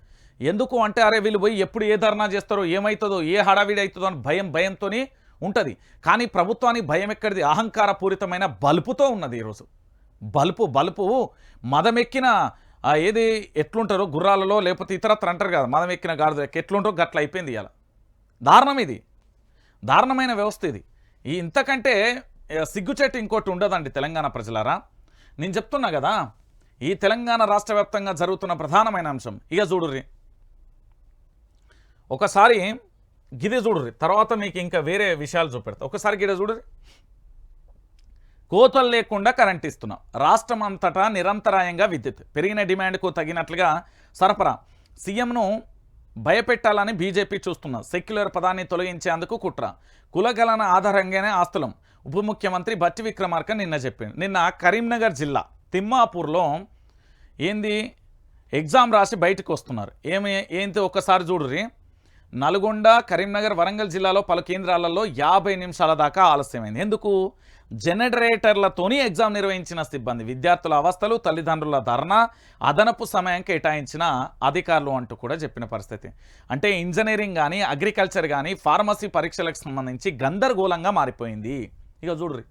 ఎందుకు అంటే అరే వీళ్ళు పోయి ఎప్పుడు ఏ ధర్నా చేస్తారో, ఏమవుతుందో, ఏ హడావిడి అవుతుందో అని భయంతో ఉంటుంది. కానీ ప్రభుత్వానికి భయం ఎక్కడిది? అహంకారపూరితమైన బలుపుతో ఉన్నది. ఈరోజు బలుపు మదమెక్కిన ఏది ఎట్లుంటారో గుర్రాలలో, లేకపోతే ఇతరత్ర అంటారు కదా, మదమెక్కిన గాడిద ఎట్లుంటారో గట్ల అయిపోయింది. ఇలా దారుణం, ఇది దారుణమైన వ్యవస్థ. ఇది ఇంతకంటే సిగ్గుచేటు ఇంకోటి ఉండదండి తెలంగాణ ప్రజలారా. నేను చెప్తున్నా కదా, ఈ తెలంగాణ రాష్ట్ర వ్యాప్తంగా జరుగుతున్న ప్రధానమైన అంశం ఇక చూడుర్రి. ఒకసారి గిది చూడుర్రి, తర్వాత మీకు ఇంకా వేరే విషయాలు చూపెడతా. ఒకసారి గిడ చూడుర్రి. కోతలు లేకుండా కరెంట్ ఇస్తున్నాం. రాష్ట్రం అంతటా నిరంతరాయంగా విద్యుత్ పెరిగిన డిమాండ్కు తగినట్లుగా సరఫరా. సీఎంను భయపెట్టాలని బీజేపీ చూస్తున్న సెక్యులర్ పదాన్ని తొలగించేందుకు కుట్ర. కులగణన ఆధారంగానే ఆస్తులం. ఉప ముఖ్యమంత్రి బట్టి విక్రమార్క నిన్న చెప్పింది. నిన్న కరీంనగర్ జిల్లా తిమ్మాపూర్లో ఏంది ఎగ్జామ్ రాసి బయటకు వస్తున్నారు. ఏంటి ఒక్కసారి చూడుర్రి. నల్గొండ, కరీంనగర్, వరంగల్ జిల్లాలో పలు కేంద్రాలలో 50 నిమిషాల దాకా ఆలస్యమైంది. ఎందుకు? జనరేటర్లతోని ఎగ్జామ్ నిర్వహించిన సిబ్బంది, విద్యార్థుల అవస్థలు, తల్లిదండ్రుల ధర్నా, అదనపు సమయం కేటాయించిన అధికారులు అంటూ కూడా చెప్పిన పరిస్థితి. అంటే ఇంజనీరింగ్ కానీ, అగ్రికల్చర్ కానీ, ఫార్మసీ పరీక్షలకు సంబంధించి గందరగోళంగా మారిపోయింది. ఇక చూడుర్రి,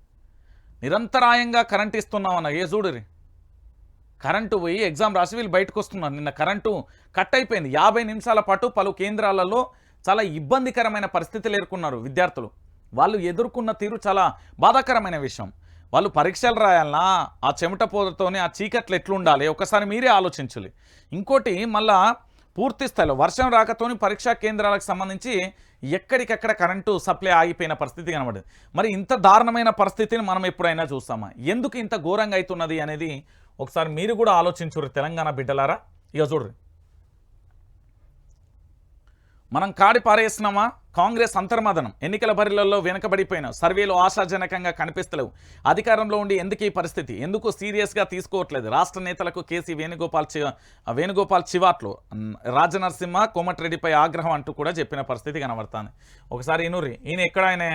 నిరంతరాయంగా కరెంట్ ఇస్తున్నామన్న చూడుర్రి, కరెంటు పోయి ఎగ్జామ్ రాసి వీళ్ళు బయటకు వస్తున్నారు. నిన్న కరెంటు కట్ అయిపోయింది. 50 నిమిషాల పాటు పలు కేంద్రాలలో చాలా ఇబ్బందికరమైన పరిస్థితులు ఎదుర్కొన్నారు విద్యార్థులు. వాళ్ళు ఎదుర్కొన్న తీరు చాలా బాధాకరమైన విషయం. వాళ్ళు పరీక్షలు రాయాలన్నా ఆ చెమట పోతతోనే ఆ చీకట్లు ఎట్లుండాలి ఒకసారి మీరే ఆలోచించాలి. ఇంకోటి మళ్ళా పూర్తి స్థాయిలో వర్షం రాకతోని పరీక్షా కేంద్రాలకు సంబంధించి ఎక్కడికెక్కడ కరెంటు సప్లై ఆగిపోయిన పరిస్థితి కనబడింది. మరి ఇంత దారుణమైన పరిస్థితిని మనం ఎప్పుడైనా చూస్తామా? ఎందుకు ఇంత ఘోరంగా అవుతున్నది అనేది ఒకసారి మీరు కూడా ఆలోచించుర్రు తెలంగాణ బిడ్డలారా. ఇక చూడ్రి, మనం కాడి పారేస్తున్నామా? కాంగ్రెస్ అంతర్మదనం. ఎన్నికల బరిలలో వెనుకబడిపోయిన సర్వేలు ఆశాజనకంగా కనిపిస్తలేవు. అధికారంలో ఉండి ఎందుకు ఈ పరిస్థితి? ఎందుకు సీరియస్గా తీసుకోవట్లేదు? రాష్ట్ర నేతలకు కేసీ వేణుగోపాల్ చివాట్లు. రాజనరసింహ కోమటిరెడ్డిపై ఆగ్రహం అంటూ కూడా చెప్పిన పరిస్థితి కనబడుతుంది. ఒకసారి ఇనుర్రి, ఈయన ఎక్కడ ఆయన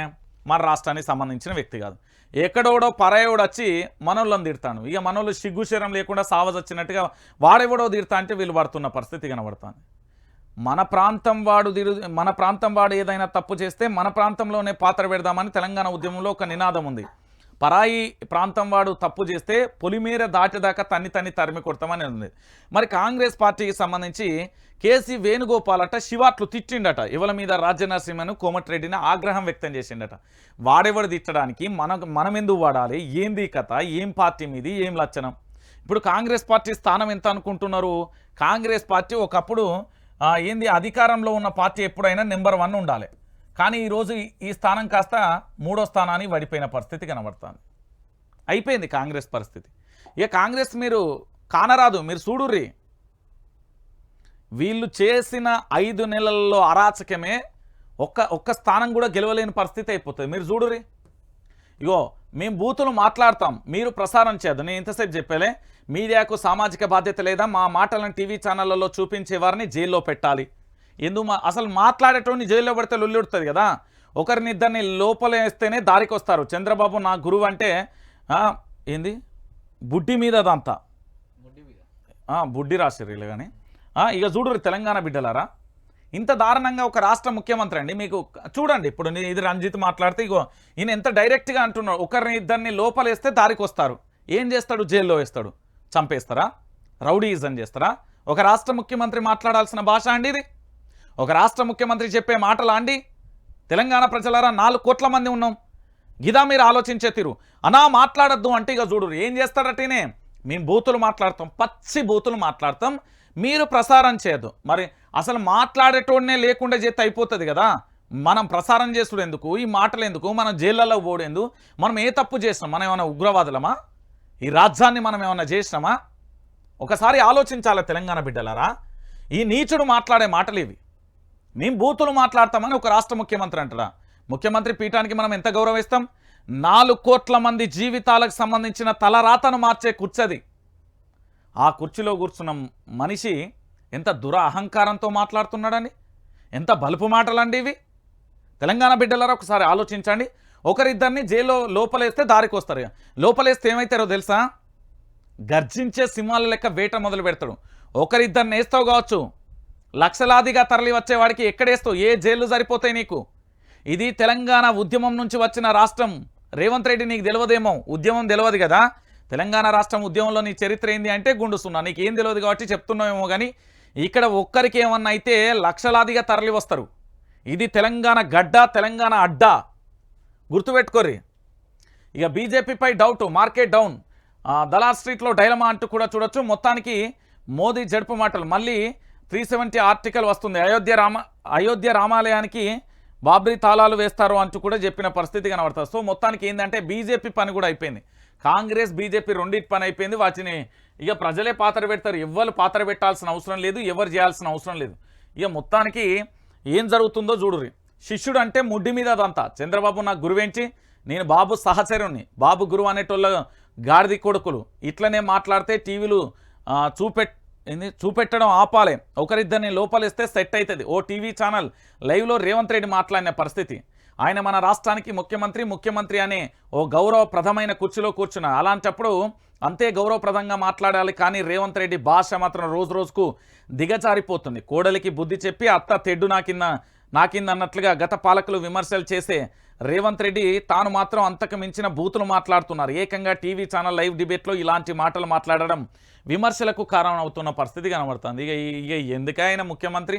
మన రాష్ట్రానికి సంబంధించిన వ్యక్తి కాదు. ఎక్కడోడో పరాయోడు వచ్చి మనోళ్ళని తిడతాను. ఇక మనోళ్ళు సిగ్గుశరం లేకుండా సావజొచ్చినట్టుగా వాడెవడో తిడతా అంటే వీళ్ళు పడుతున్న పరిస్థితి కనబడుతుంది. మన ప్రాంతం వాడు ఏదైనా తప్పు చేస్తే మన ప్రాంతంలోనే పాత్ర పెడదామని తెలంగాణ ఉద్యమంలో ఒక నినాదం ఉంది. పరాయి ప్రాంతం వాడు తప్పు చేస్తే పొలిమేర దాటిదాకా తన్ని తరిమి కొడతామని ఉంది. మరి కాంగ్రెస్ పార్టీకి సంబంధించి కేసీ వేణుగోపాల్ అట శివాట్లు తిట్టిండట. ఎవరి మీద? రాజనరసింహను, కోమటిరెడ్డిని ఆగ్రహం వ్యక్తం చేసిండట. వాడెవడు తిట్టడానికి మనం ఎందుకు వాడాలి? ఏంది కథ? ఏం పార్టీ మీది? ఏం లక్షణం? ఇప్పుడు కాంగ్రెస్ పార్టీ స్థానం ఎంత అనుకుంటున్నారు? కాంగ్రెస్ పార్టీ ఒకప్పుడు ఏంది అధికారంలో ఉన్న పార్టీ ఎప్పుడైనా నెంబర్ 1 ఉండాలి. కానీ ఈరోజు ఈ స్థానం కాస్త 3వ స్థానానికి పడిపోయిన పరిస్థితి కనబడుతుంది. అయిపోయింది కాంగ్రెస్ పరిస్థితి. ఇక కాంగ్రెస్ మీరు కానరాదు. మీరు చూడుర్రి, వీళ్ళు చేసిన 5 నెలల్లో అరాచకమే ఒక్క స్థానం కూడా గెలవలేని పరిస్థితి అయిపోతుంది. మీరు చూడుర్రి. ఇగో మేము బూతులు మాట్లాడతాం, మీరు ప్రసారం చేయదు. నేను ఇంతసేపు చెప్పలే, మీడియాకు సామాజిక బాధ్యత లేదా? మా మాటలను టీవీ ఛానళ్లలో చూపించే వారిని జైల్లో పెట్టాలి. అసలు మాట్లాడేటోని జైల్లో పెడితే లొల్లుడుతుంది కదా. ఒకరినిద్దరిని లోపలేస్తేనే దారికి వస్తారు. చంద్రబాబు నా గురువు అంటే ఏంది బుడ్డి మీద అదంతా బుడ్డి రాసిర్రు కానీ. ఇక చూడరు తెలంగాణ బిడ్డలారా, ఇంత దారుణంగా ఒక రాష్ట్ర ముఖ్యమంత్రి అండి. మీకు చూడండి, ఇప్పుడు ఇది రంజిత్ మాట్లాడితే ఇగో ఈయన ఎంత డైరెక్ట్గా అంటున్నాడు. ఒకరిని ఇద్దరిని లోపలేస్తే దారికి వస్తారు. ఏం చేస్తాడు? జైల్లో వేస్తాడు. చంపేస్తారా? రౌడీయిజం చేస్తారా? ఒక రాష్ట్ర ముఖ్యమంత్రి మాట్లాడాల్సిన భాష అండి ఇది? ఒక రాష్ట్ర ముఖ్యమంత్రి చెప్పే మాటలా అండి? తెలంగాణ ప్రజలారా, 4 కోట్ల మంది ఉన్నాం. గిదా మీరు ఆలోచించే తీరు. అనా మాట్లాడద్దు అంటే ఇక చూడు ఏం చేస్తాడటేనే. మేము బూతులు మాట్లాడతాం, పచ్చి బూతులు మాట్లాడతాం, మీరు ప్రసారం చేయదు. మరి అసలు మాట్లాడేటోడనే లేకుండా చేస్తే అయిపోతుంది కదా. మనం ప్రసారం చేసుడు ఎందుకు? ఈ మాటలు ఎందుకు? మనం జైళ్ళలో పోడేందు? మనం ఏ తప్పు చేసినాం? మనం ఏమైనా ఉగ్రవాదులమా? ఈ రాజ్యాన్ని మనం ఏమైనా చేసినామా? ఒకసారి ఆలోచించాలి తెలంగాణ బిడ్డలారా. ఈ నీచుడు మాట్లాడే మాటలు ఇవి. మేము బూతులు మాట్లాడతామని ఒక రాష్ట్ర ముఖ్యమంత్రి అంటారా? ముఖ్యమంత్రి పీఠానికి మనం ఎంత గౌరవిస్తాం? 4 కోట్ల మంది జీవితాలకు సంబంధించిన తలరాతను మార్చే కూర్చది. ఆ కుర్చీలో కూర్చున్న మనిషి ఎంత అహంకారంతో మాట్లాడుతున్నాడని, ఎంత బలుపు మాటలండి ఇవి. తెలంగాణ బిడ్డలారా ఒకసారి ఆలోచించండి. ఒకరిద్దరిని జైల్లో లోపలేస్తే దారికి వస్తారు. లోపలేస్తే ఏమవుతారో తెలుసా? గర్జించే సింహాల లెక్క వేట మొదలు పెడతాడు. ఒకరిద్దరిని వేస్తావు కావచ్చు, లక్షలాదిగా తరలి వచ్చేవాడికి ఎక్కడేస్తావు? ఏ జైళ్ళు సరిపోతాయి నీకు? ఇది తెలంగాణ ఉద్యమం నుంచి వచ్చిన రాష్ట్రం. రేవంత్ రెడ్డి నీకు తెలియదేమో, ఉద్యమం తెలియదు కదా. తెలంగాణ రాష్ట్రం ఉద్యమంలో నీ చరిత్ర ఏంది అంటే గుండుస్తున్నా, నీకేం తెలియదు కాబట్టి చెప్తున్నామేమో. కానీ ఇక్కడ ఒక్కరికి ఏమన్నా అయితే లక్షలాదిగా తరలి వస్తారు. ఇది తెలంగాణ గడ్డ, తెలంగాణ అడ్డా, గుర్తుపెట్టుకోర్రి. ఇక బీజేపీపై డౌట్, మార్కెట్ డౌన్, దలార్ స్ట్రీట్లో డైలమా అంటూ కూడా చూడొచ్చు. మొత్తానికి మోదీ జడుపు మాటలు. మళ్ళీ 370 ఆర్టికల్ వస్తుంది. అయోధ్య రామాలయానికి బాబ్రీ తాళాలు వేస్తారు అంటూ కూడా చెప్పిన పరిస్థితి కనబడుతుంది. సో మొత్తానికి ఏంటంటే బీజేపీ పని కూడా అయిపోయింది. కాంగ్రెస్ బీజేపీ రెండింటి పని అయిపోయింది. వాటిని ఇక ప్రజలే పాత్ర పెడతారు. ఎవరు పాత్ర పెట్టాల్సిన అవసరం లేదు, ఎవరు చేయాల్సిన అవసరం లేదు. ఇక మొత్తానికి ఏం జరుగుతుందో చూడుర్రి. శిష్యుడు అంటే ముడ్డి మీద అదంతా. చంద్రబాబు నాకు గురువేంచి, నేను బాబు సహచరుణ్ణి, బాబు గురువు అనేటోళ్ళ గాడిది కొడుకులు ఇట్లనే మాట్లాడితే టీవీలు చూపెట్టడం ఆపాలే. ఒకరిద్దరిని లోపలిస్తే సెట్ అవుతుంది. ఓ టీవీ ఛానల్ లైవ్లో రేవంత్ రెడ్డి మాట్లాడిన పరిస్థితి. ఆయన మన రాష్ట్రానికి ముఖ్యమంత్రి అనే ఓ గౌరవప్రదమైన కుర్చీలో కూర్చున్నారు. అలాంటప్పుడు అంతే గౌరవప్రదంగా మాట్లాడాలి. కానీ రేవంత్ రెడ్డి భాష మాత్రం రోజు రోజుకు దిగజారిపోతుంది. కోడలికి బుద్ధి చెప్పి అత్త తెడ్డు నాకిందన్నట్లుగా గత పాలకులు విమర్శలు చేసే రేవంత్ రెడ్డి తాను మాత్రం అంతకు మించిన బూతులు మాట్లాడుతున్నారు. ఏకంగా టీవీ ఛానల్ లైవ్ డిబేట్లో ఇలాంటి మాటలు మాట్లాడడం విమర్శలకు కారణం అవుతున్న పరిస్థితి కనబడుతుంది. ఇక ఎందుకైనా ముఖ్యమంత్రి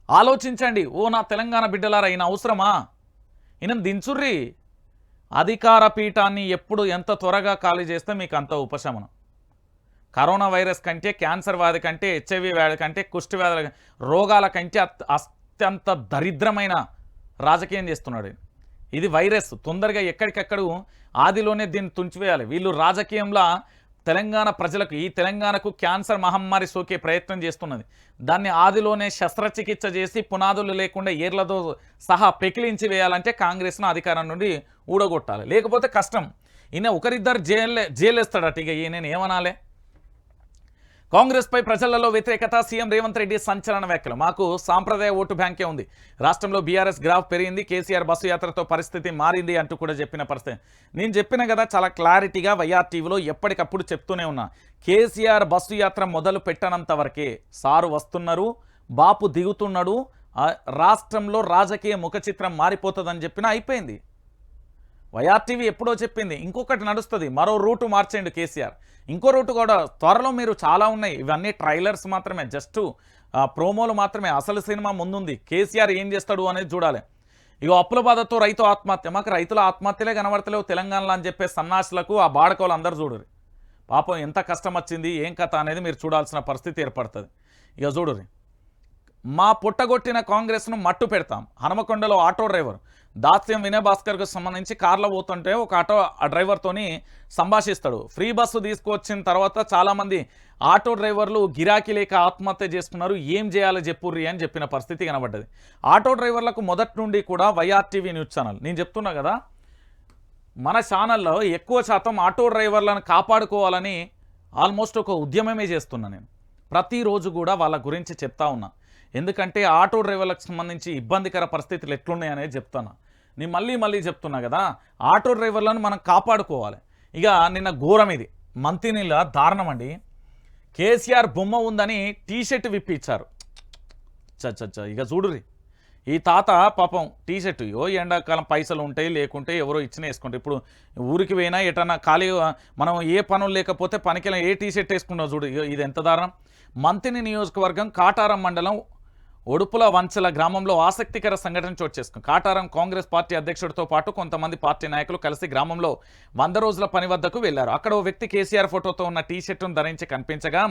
ఆలోచించండి. ఓ నా తెలంగాణ బిడ్డలారా, ఈయన అవసరమా? ఈయన దించుర్రి. అధికార పీఠాన్ని ఎప్పుడు ఎంత త్వరగా ఖాళీ చేస్తే మీకు అంత ఉపశమనం. కరోనా వైరస్ కంటే, క్యాన్సర్ వ్యాధి కంటే, హెచ్ఐవి వ్యాధి కంటే, కుష్టి వ్యాధుల రోగాల కంటే అత్యంత దరిద్రమైన రాజకీయం చేస్తున్నాడు. ఇది వైరస్ తొందరగా ఎక్కడికక్కడు ఆదిలోనే దీన్ని తుంచివేయాలి. వీళ్ళు రాజకీయంలో తెలంగాణ ప్రజలకు, ఈ తెలంగాణకు క్యాన్సర్ మహమ్మారి సోకే ప్రయత్నం చేస్తున్నది. దాన్ని ఆదిలోనే శస్త్రచికిత్స చేసి పునాదులు లేకుండా ఏర్లతో సహా పెకిలించి వేయాలంటే కాంగ్రెస్ను అధికారం నుండి ఊడగొట్టాలి. లేకపోతే కష్టం. ఈయన ఒకరిద్దరు జైలేస్తాడట. ఇక ఈయన ఏమనాలే? కాంగ్రెస్ పై ప్రజలలో వ్యతిరేకత. సీఎం రేవంత్ రెడ్డి సంచలన వ్యాఖ్యలు. మాకు సాంప్రదాయ ఓటు బ్యాంకే ఉంది. రాష్ట్రంలో బీఆర్ఎస్ గ్రాఫ్ పెరిగింది. కేసీఆర్ బస్సు యాత్రతో పరిస్థితి మారింది అంటూ కూడా చెప్పిన పరిస్థితి. నేను చెప్పిన కదా చాలా క్లారిటీగా వైఆర్ టీవీలో ఎప్పటికప్పుడు చెప్తూనే ఉన్నా. కేసీఆర్ బస్సు యాత్ర మొదలు పెట్టనంత వరకే సారు వస్తున్నారు, బాపు దిగుతున్నాడు, రాష్ట్రంలో రాజకీయ ముఖ చిత్రం మారిపోతుందని చెప్పినా అయిపోయింది. వైఆర్ టీవీ ఎప్పుడో చెప్పింది. ఇంకొకటి నడుస్తుంది, మరో రూటు మార్చేయండి కేసీఆర్. ఇంకో రూటు కూడా త్వరలో మీరు చాలా ఉన్నాయి. ఇవన్నీ ట్రైలర్స్ మాత్రమే, జస్ట్ ప్రోమోలు మాత్రమే. అసలు సినిమా ముందుంది. కేసీఆర్ ఏం చేస్తాడు అనేది చూడాలి. ఇక అప్పుల బాధతో రైతు ఆత్మహత్య. మాకు రైతుల ఆత్మహత్యలే కనబడతలేవు తెలంగాణలో అని చెప్పే సన్నాసులకు ఆ బాడకోలు అందరూ చూడరు. పాపం ఎంత కష్టం వచ్చింది, ఏం కథ అనేది మీరు చూడాల్సిన పరిస్థితి ఏర్పడుతుంది. ఇక చూడరు. మా పుట్టగొట్టిన కాంగ్రెస్ను మట్టు పెడతాం. హనుమకొండలో ఆటో డ్రైవర్ దాస్యం వినయ్ భాస్కర్కు సంబంధించి కార్లో పోతుంటే ఒక ఆటో డ్రైవర్తోని సంభాషిస్తాడు. ఫ్రీ బస్సు తీసుకొచ్చిన తర్వాత చాలామంది ఆటో డ్రైవర్లు గిరాకీ లేక ఆత్మహత్య చేసుకున్నారు, ఏం చేయాలో చెప్పుర్రి అని చెప్పిన పరిస్థితి కనబడ్డది. ఆటో డ్రైవర్లకు మొదటి నుండి కూడా వైఆర్ టీవీ న్యూస్ ఛానల్, నేను చెప్తున్నా కదా, మన ఛానల్లో ఎక్కువ శాతం ఆటో డ్రైవర్లను కాపాడుకోవాలని ఆల్మోస్ట్ ఒక ఉద్యమమే చేస్తున్నా. నేను ప్రతిరోజు కూడా వాళ్ళ గురించి చెప్తా ఉన్నా. ఎందుకంటే ఆటో డ్రైవర్లకు సంబంధించి ఇబ్బందికర పరిస్థితులు ఎట్లున్నాయి అనేది చెప్తాను. నేను మళ్ళీ చెప్తున్నా కదా, ఆటో డ్రైవర్లను మనం కాపాడుకోవాలి. ఇక నిన్న ఘోరం ఇది, మంతినిల దారుణం అండి. కేసీఆర్ బొమ్మ ఉందని టీషర్ట్ విప్పి ఇచ్చారు. ఇక చూడుర్రి, ఈ తాత పాపం టీషర్ట్, ఎండాకాలం పైసలు ఉంటాయి, లేకుంటే ఎవరో ఇచ్చిన వేసుకుంటారు. ఇప్పుడు ఊరికి పోయినా ఎటన్నా ఖాళీ మనం ఏ పనులు లేకపోతే పనికి ఏ టీషర్ట్ వేసుకున్నావు చూడు. ఇది ఎంత దారుణం. మంతిని నియోజకవర్గం కాటారం మండలం ఒడుపుల వంచల గ్రామంలో ఆసక్తికర సంఘటన చోటు చేసుకుంది. కాటారం కాంగ్రెస్ పార్టీ అధ్యక్షుడితో పాటు కొంతమంది పార్టీ నాయకులు కలిసి గ్రామంలో 100 రోజుల పని వద్దకు వెళ్లారు. అక్కడ ఓ వ్యక్తి కేసీఆర్ ఫోటోతో ఉన్న టీషర్టును ధరించి కనిపించగా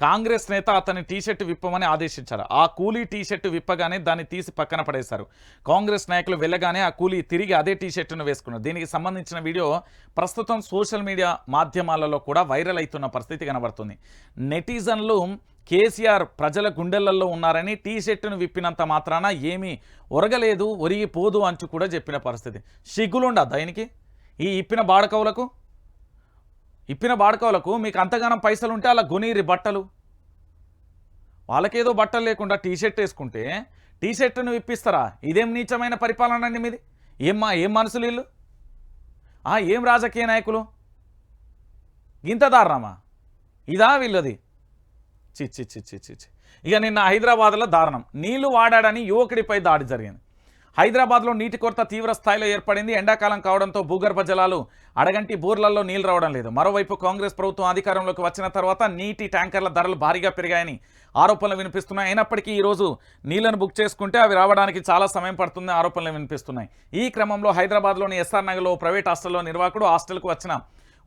కాంగ్రెస్ నేత అతని టీషర్టు విప్పమని ఆదేశించారు. ఆ కూలీ టీషర్టు విప్పగానే దాన్ని తీసి పక్కన పడేశారు. కాంగ్రెస్ నాయకులు వెళ్ళగానే ఆ కూలీ తిరిగి అదే టీషర్టును వేసుకున్నారు. దీనికి సంబంధించిన వీడియో ప్రస్తుతం సోషల్ మీడియా మాధ్యమాలలో కూడా వైరల్ అవుతున్న పరిస్థితి కనబడుతుంది. నెటిజన్లు కేసీఆర్ ప్రజల గుండెలలో ఉన్నారని టీషర్టును విప్పినంత మాత్రాన ఏమీ ఒరగలేదు, ఒరిగిపోదు అంటూ కూడా చెప్పిన పరిస్థితి. సిగ్గులుండా దానికి? ఈ ఇప్పిన బాడకవులకు మీకు అంతగానం పైసలు ఉంటే అలా గొనీరి బట్టలు. వాళ్ళకేదో బట్టలు లేకుండా టీషర్ట్ వేసుకుంటే టీషర్టును విప్పిస్తారా? ఇదేం నీచమైన పరిపాలన అండి మీది. ఏం మనసులు వీళ్ళు? ఏం రాజకీయ నాయకులు? ఇంత దారుణమా? ఇదా వీళ్ళది? చి. ఇక నిన్న హైదరాబాద్లో దారుణం. నీళ్లు వాడాడని యువకుడిపై దాడి జరిగింది. హైదరాబాద్లో నీటి కొరత తీవ్ర స్థాయిలో ఏర్పడింది. ఎండాకాలం కావడంతో భూగర్భ జలాలు అడగంటి బోర్లలో నీళ్లు రావడం లేదు. మరోవైపు కాంగ్రెస్ ప్రభుత్వం అధికారంలోకి వచ్చిన తర్వాత నీటి ట్యాంకర్ల ధరలు భారీగా పెరిగాయని ఆరోపణలు వినిపిస్తున్నాయి. అయినప్పటికీ ఈరోజు నీళ్లను బుక్ చేసుకుంటే అవి రావడానికి చాలా సమయం పడుతుందని ఆరోపణలు వినిపిస్తున్నాయి. ఈ క్రమంలో హైదరాబాద్లోని ఎస్ఆర్ నగర్లో ప్రైవేట్ హాస్టల్లో నిర్వాహకుడు హాస్టల్కు వచ్చిన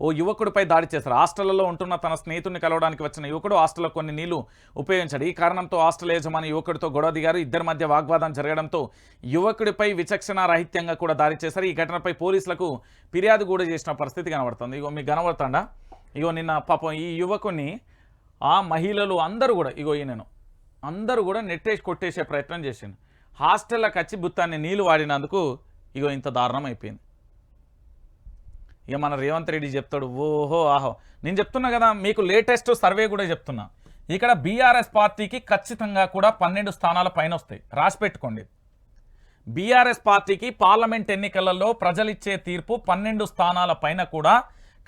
ఓ యువకుడిపై దాడి చేశారు. హాస్టళ్లలో ఉంటున్న తన స్నేహితుడిని కలవడానికి వచ్చిన యువకుడు హాస్టల్లో కొన్ని నీళ్లు ఉపయోగించాడు. ఈ కారణంతో హాస్టల్ యజమాని యువకుడితో గొడవ దిగారు. ఇద్దరి మధ్య వాగ్వాదం జరగడంతో యువకుడిపై విచక్షణ రాహిత్యంగా కూడా దాడి చేశారు. ఈ ఘటనపై పోలీసులకు ఫిర్యాదు కూడా చేసిన పరిస్థితి కనబడుతుంది. ఇగో మీకు కనబడుతుందా, ఇగో నిన్న పాపం ఈ యువకుని ఆ మహిళలు అందరూ కూడా అందరూ కూడా నెట్టేసి కొట్టేసే ప్రయత్నం చేసిండు. హాస్టల్లోకి వచ్చి బుత్తాన్ని నీళ్లు వాడినందుకు ఇగో ఇంత దారుణం అయిపోయింది. ఇక మన రేవంత్ రెడ్డి చెప్తాడు ఓహో ఆహో. నేను చెప్తున్నా కదా, మీకు లేటెస్ట్ సర్వే కూడా చెప్తున్నా. ఇక్కడ బీఆర్ఎస్ పార్టీకి ఖచ్చితంగా కూడా 12 స్థానాల పైన వస్తాయి, రాసి పెట్టుకోండి. బీఆర్ఎస్ పార్టీకి పార్లమెంట్ ఎన్నికలలో ప్రజలిచ్చే తీర్పు 12 స్థానాల పైన కూడా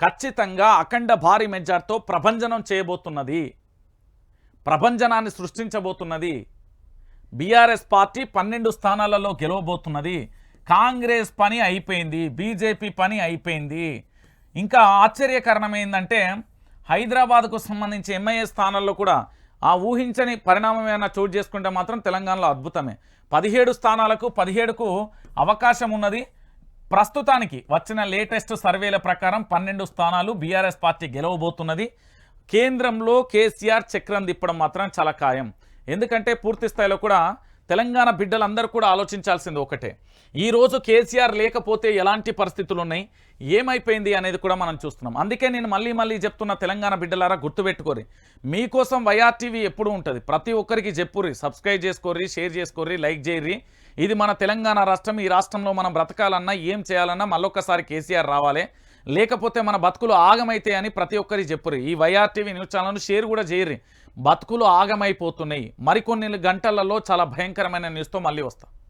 ఖచ్చితంగా అఖండ భారీ మెజార్టీతో ప్రభంజనం చేయబోతున్నది, ప్రభంజనాన్ని సృష్టించబోతున్నది. బీఆర్ఎస్ పార్టీ 12 స్థానాలలో గెలవబోతున్నది. కాంగ్రెస్ పని అయిపోయింది, బీజేపీ పని అయిపోయింది. ఇంకా ఆశ్చర్యకరణం ఏంటంటే హైదరాబాద్కు సంబంధించి ఎంఐఏ స్థానాల్లో కూడా ఆ ఊహించని పరిణామం ఏమైనా చోటు చేసుకుంటే మాత్రం తెలంగాణలో అద్భుతమే. 17 స్థానాలకు 17కు అవకాశం ఉన్నది. ప్రస్తుతానికి వచ్చిన లేటెస్ట్ సర్వేల ప్రకారం 12 స్థానాలు బీఆర్ఎస్ పార్టీ గెలవబోతున్నది. కేంద్రంలో కేసీఆర్ చక్రం తిప్పడం మాత్రం చాలా ఖాయం. ఎందుకంటే పూర్తి స్థాయిలో కూడా తెలంగాణ బిడ్డలందరూ కూడా ఆలోచించాల్సింది ఒకటే, ఈరోజు కేసీఆర్ లేకపోతే ఎలాంటి పరిస్థితులు ఉన్నాయి, ఏమైపోయింది అనేది కూడా మనం చూస్తున్నాం. అందుకే నేను మళ్ళీ చెప్తున్న తెలంగాణ బిడ్డలారా గుర్తుపెట్టుకోరి, మీకోసం వైఆర్టీవీ ఎప్పుడు ఉంటుంది. ప్రతి ఒక్కరికి చెప్పుర్రి, సబ్స్క్రైబ్ చేసుకోర్రి, షేర్ చేసుకోర్రి, లైక్ చేయర్రి. ఇది మన తెలంగాణ రాష్ట్రం. ఈ రాష్ట్రంలో మనం బ్రతకాలన్నా ఏం చేయాలన్నా మళ్ళొక్కసారి కేసీఆర్ రావాలి, లేకపోతే మన బతుకులు ఆగమైతే అని ప్రతి ఒక్కరికి చెప్పుర్రి. ఈ వైఆర్టీవీ న్యూస్ ఛానల్ను షేర్ కూడా చేయర్రి. బతుకులు ఆగమైపోతున్నాయి. మరికొన్ని గంటలలో చాలా భయంకరమైన న్యూస్తో మళ్ళీ వస్తా.